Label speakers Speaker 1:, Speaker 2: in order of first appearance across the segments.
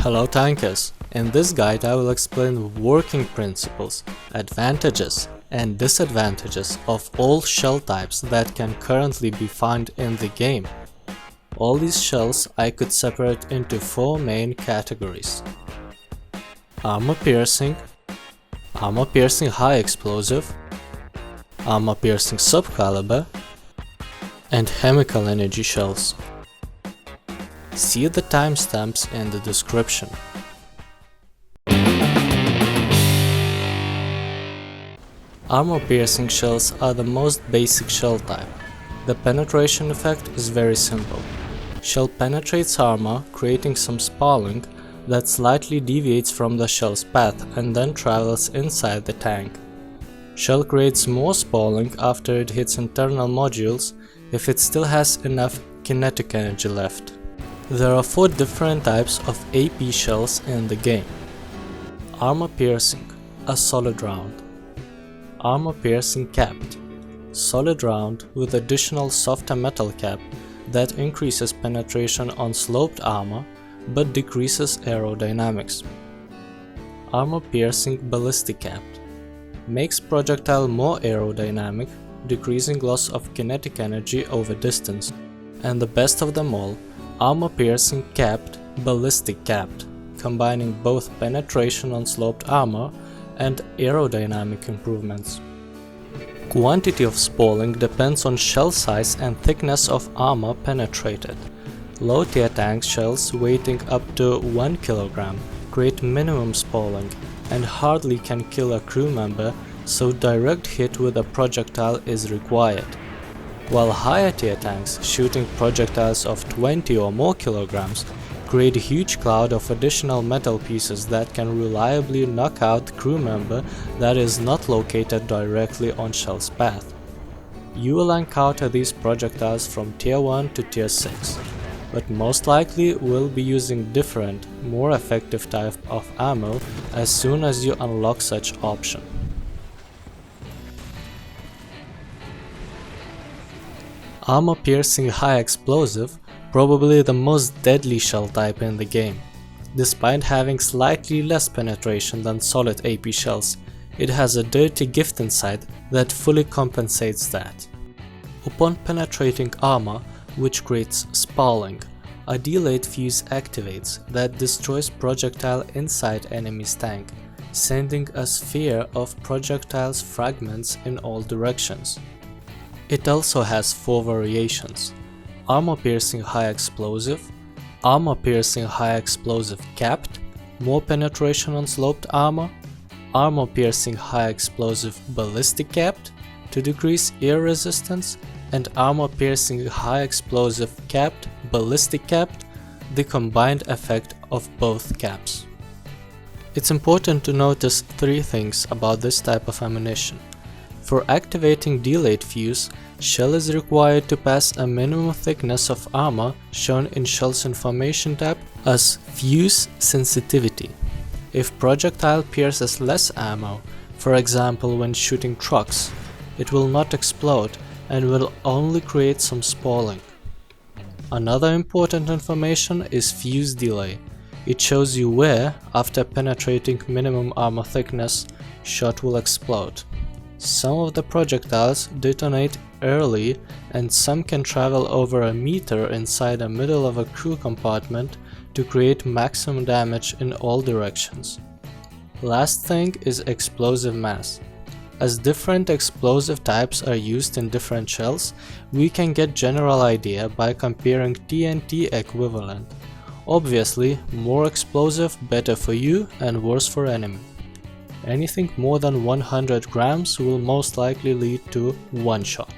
Speaker 1: Hello tankers! In this guide I will explain working principles, advantages and disadvantages of all shell types that can currently be found in the game. All these shells I could separate into four main categories: armor piercing high explosive, armor piercing subcaliber, and chemical energy shells. See the timestamps in the description. Armor piercing shells are the most basic shell type. The penetration effect is very simple. Shell penetrates armor, creating some spalling that slightly deviates from the shell's path and then travels inside the tank. Shell creates more spalling after it hits internal modules if it still has enough kinetic energy left. There are four different types of AP shells in the game. Armor piercing, a solid round. Armor piercing capped, solid round with additional softer metal cap that increases penetration on sloped armor but decreases aerodynamics. Armor piercing ballistic capped, makes projectile more aerodynamic, decreasing loss of kinetic energy over distance. And the best of them all, armor piercing capped, ballistic capped, combining both penetration on sloped armor and aerodynamic improvements. Quantity of spalling depends on shell size and thickness of armor penetrated. Low tier tank shells weighing up to 1 kg create minimum spalling and hardly can kill a crew member, so direct hit with a projectile is required. While higher tier tanks shooting projectiles of 20 or more kilograms create a huge cloud of additional metal pieces that can reliably knock out the crew member that is not located directly on shell's path. You will encounter these projectiles from tier 1 to tier 6, but most likely will be using different, more effective type of ammo as soon as you unlock such option. Armor piercing high explosive, probably the most deadly shell type in the game. Despite having slightly less penetration than solid AP shells, it has a dirty gift inside that fully compensates that. Upon penetrating armor, which creates spalling, a delayed fuse activates that destroys projectile inside enemy's tank, sending a sphere of projectiles fragments in all directions. It also has four variations: armor piercing high explosive, armor piercing high explosive capped, more penetration on sloped armor piercing high explosive ballistic capped to decrease air resistance, and armor piercing high explosive capped ballistic capped, the combined effect of both caps. It's important to notice three things about this type of ammunition. For activating delayed fuse, shell is required to pass a minimum thickness of armor shown in shell's information tab as fuse sensitivity. If projectile pierces less ammo, for example when shooting trucks, it will not explode and will only create some spalling. Another important information is fuse delay. It shows you where, after penetrating minimum armor thickness, shot will explode. Some of the projectiles detonate early and some can travel over a meter inside the middle of a crew compartment to create maximum damage in all directions. Last thing is explosive mass. As different explosive types are used in different shells, we can get general idea by comparing TNT equivalent. Obviously, more explosive better for you and worse for enemy. Anything more than 100 grams will most likely lead to one shot.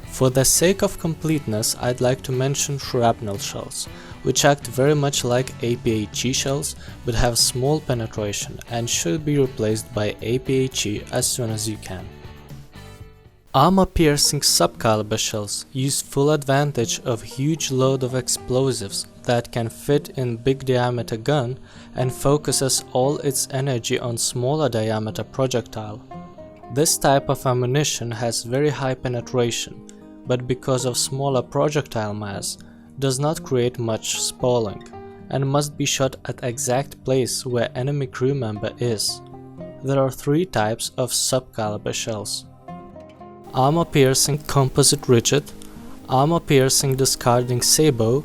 Speaker 1: For the sake of completeness, I'd like to mention shrapnel shells, which act very much like APHE shells but have small penetration and should be replaced by APHE as soon as you can. Armor-piercing subcaliber shells use full advantage of huge load of explosives that can fit in big diameter gun and focuses all its energy on smaller diameter projectile. This type of ammunition has very high penetration, but because of smaller projectile mass, does not create much spalling, and must be shot at exact place where enemy crew member is. There are 3 types of subcaliber shells: armor-piercing composite rigid, armor-piercing discarding sabot,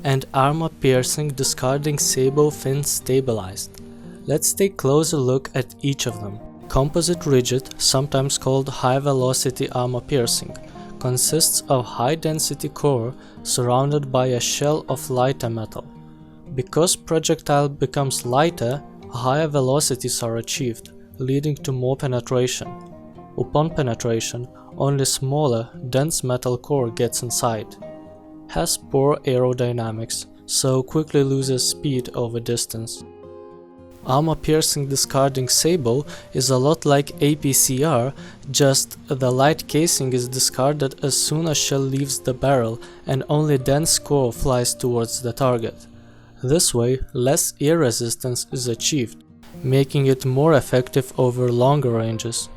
Speaker 1: and armor-piercing discarding sabot fin stabilized. Let's take a closer look at each of them. Composite rigid, sometimes called high-velocity armor-piercing, consists of high-density core surrounded by a shell of lighter metal. Because projectile becomes lighter, higher velocities are achieved, leading to more penetration. Upon penetration, only smaller, dense metal core gets inside. Has poor aerodynamics, so quickly loses speed over distance. Armor-piercing discarding sabot is a lot like APCR, just the light casing is discarded as soon as shell leaves the barrel and only dense core flies towards the target. This way, less air resistance is achieved, making it more effective over longer ranges.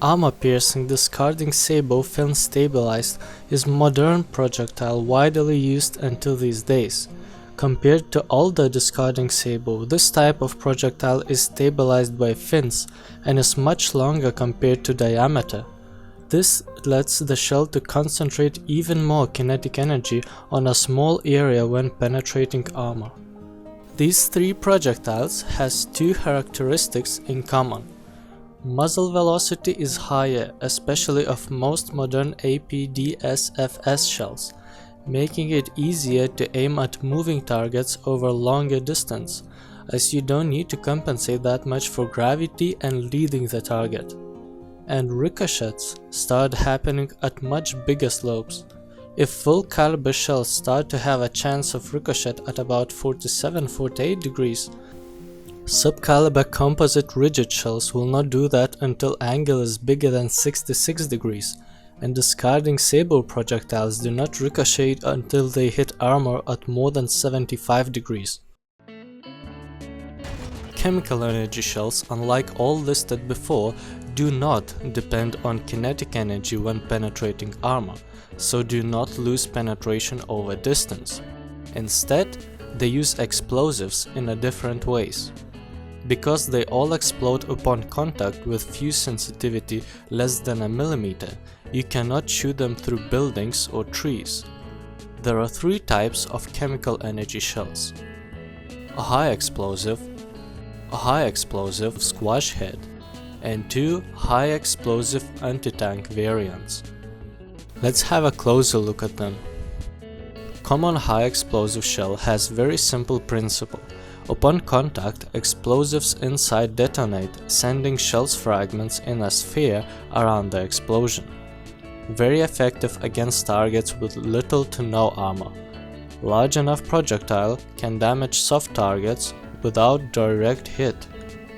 Speaker 1: Armor-piercing discarding sabot fin stabilized is modern projectile widely used until these days. Compared to older discarding sabot, this type of projectile is stabilized by fins and is much longer compared to diameter. This lets the shell to concentrate even more kinetic energy on a small area when penetrating armor. These 3 projectiles has 2 characteristics in common. Muzzle velocity is higher, especially of most modern APDSFS shells, making it easier to aim at moving targets over longer distance, as you don't need to compensate that much for gravity and leading the target. And ricochets start happening at much bigger slopes. If full caliber shells start to have a chance of ricochet at about 47-48 degrees, subcaliber composite rigid shells will not do that until angle is bigger than 66 degrees, and discarding sabot projectiles do not ricochet until they hit armor at more than 75 degrees. Chemical energy shells, unlike all listed before, do not depend on kinetic energy when penetrating armor, so do not lose penetration over distance. Instead, they use explosives in a different ways. Because they all explode upon contact with fuse sensitivity less than a millimeter, you cannot shoot them through buildings or trees. There are 3 types of chemical energy shells: a high explosive squash head, and 2 high explosive anti-tank variants. Let's have a closer look at them. Common high explosive shell has very simple principle. Upon contact, explosives inside detonate, sending shells fragments in a sphere around the explosion. Very effective against targets with little to no armor. Large enough projectile can damage soft targets without direct hit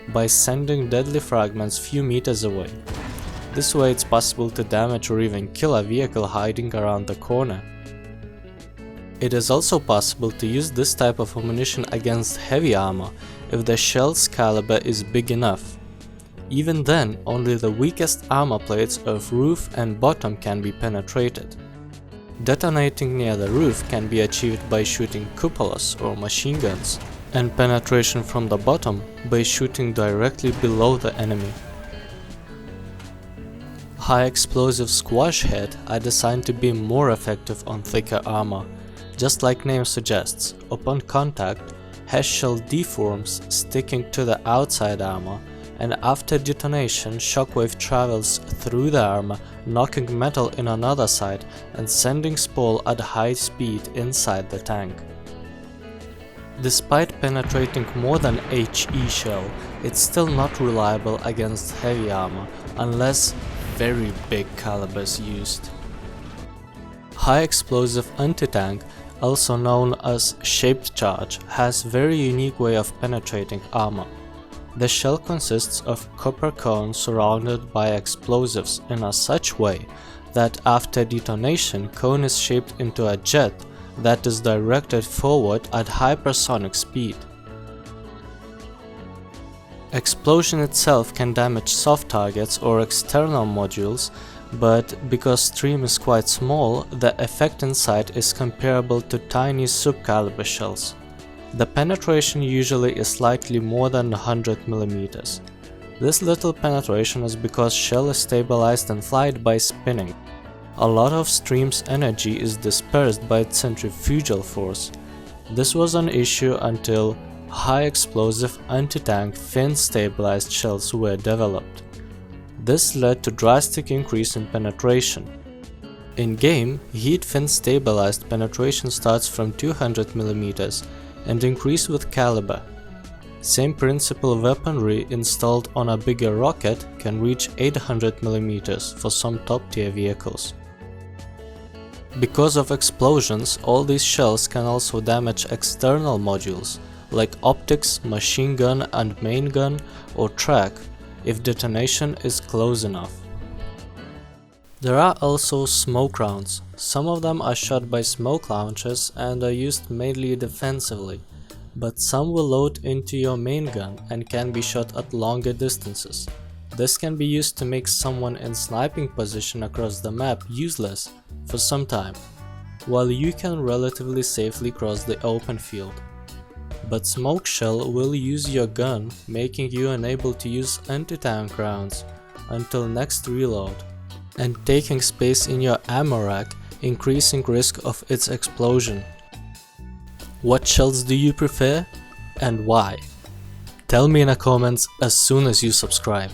Speaker 1: by sending deadly fragments few meters away. This way it's possible to damage or even kill a vehicle hiding around the corner. It is also possible to use this type of ammunition against heavy armor if the shell's caliber is big enough. Even then, only the weakest armor plates of roof and bottom can be penetrated. Detonating near the roof can be achieved by shooting cupolas or machine guns, and penetration from the bottom by shooting directly below the enemy. High explosive squash head are designed to be more effective on thicker armor. Just like name suggests, upon contact, HES shell deforms, sticking to the outside armor, and after detonation, shockwave travels through the armor, knocking metal in another side and sending spall at high speed inside the tank. Despite penetrating more than HE shell, it's still not reliable against heavy armor unless very big calibers used. High explosive anti-tank, also known as shaped charge, has very unique way of penetrating armor. The shell consists of copper cone surrounded by explosives in a such way that after detonation, cone is shaped into a jet that is directed forward at hypersonic speed. Explosion itself can damage soft targets or external modules, but because stream is quite small, the effect inside is comparable to tiny subcaliber shells. The penetration usually is slightly more than 100 mm. This little penetration is because shell is stabilized in flight by spinning. A lot of stream's energy is dispersed by its centrifugal force. This was an issue until high explosive anti-tank fin stabilized shells were developed. This led to drastic increase in penetration. In game, heat fin stabilized penetration starts from 200 mm and increase with caliber. Same principle weaponry installed on a bigger rocket can reach 800 mm for some top-tier vehicles. Because of explosions, all these shells can also damage external modules like optics, machine gun and main gun or track if detonation is close enough. There are also smoke rounds. Some of them are shot by smoke launchers and are used mainly defensively, but some will load into your main gun and can be shot at longer distances. This can be used to make someone in sniping position across the map useless for some time, while you can relatively safely cross the open field. But smoke shell will use your gun, making you unable to use anti-tank rounds until next reload, and taking space in your ammo rack, increasing risk of its explosion. What shells do you prefer and why? Tell me in the comments as soon as you subscribe.